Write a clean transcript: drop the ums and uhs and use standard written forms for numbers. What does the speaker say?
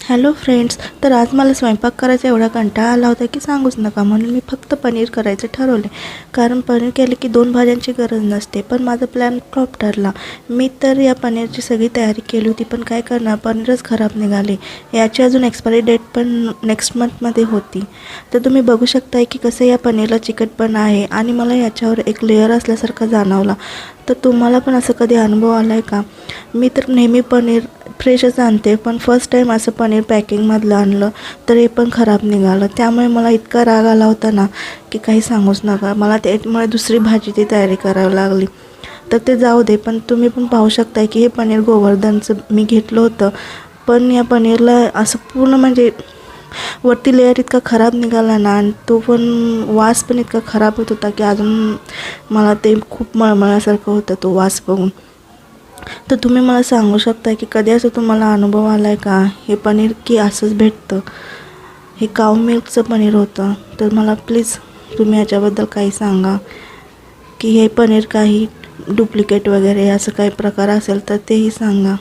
Hello friends, तर आज मला स्वयंपाक करायचा एवढा कंटाळा आला होता की सांगूच नका. म्हणून मी फक्त पनीर करायचं ठरवले. कारण पनीर केले की 2 भाज्यांची गरज नसते. पण माझा प्लॅन फ्लॉप ठरला. मी तर या पनीरची सगळी तयारी केली होती, पण काय करणार, पनीरच खराब निघाले. याची अजून एक्सपायरी डेट पण नेक्स्ट मंथमध्ये होती. तर तुम्ही बघू शकताय की कसं या पनीरला चिकटपणा आहे आणि मला याच्यावर एक लेअर असल्यासारखा जाणवला. तर तुम्हाला पण असं कधी अनुभव आला आहे का? मी तर नेहमी पनीर फ्रेशच आणते, पण फर्स्ट टाईम असं पनीर पॅकिंगमधलं आणलं तर हे पण खराब निघालं. त्यामुळे मला इतका राग आला होता ना की काही सांगूच नका. मला त्यामुळे दुसरी भाजीची तयारी करावी लागली. तर ते जाऊ दे, पण तुम्ही पण पाहू शकताय की हे पनीर गोवर्धनचं मी घेतलं होतं. पण या पनीरला असं पूर्ण म्हणजे वरती लेअर इतका खराब निघाला ना, आणि तो पण वास पण इतका खराब होत होता की अजून मला ते खूप मळमळल्यासारखं होतं तो वास बघून. तर तुम्ही मला सांगू शकता की कधी असं तुम्हाला अनुभव आला आहे का? हे पनीर की असंच भेटतं? हे काऊ मिल्कचं पनीर होतं. तर मला प्लीज तुम्ही याच्याबद्दल काही सांगा की हे पनीर काही डुप्लिकेट वगैरे असं काही प्रकार असेल तर तेही सांगा.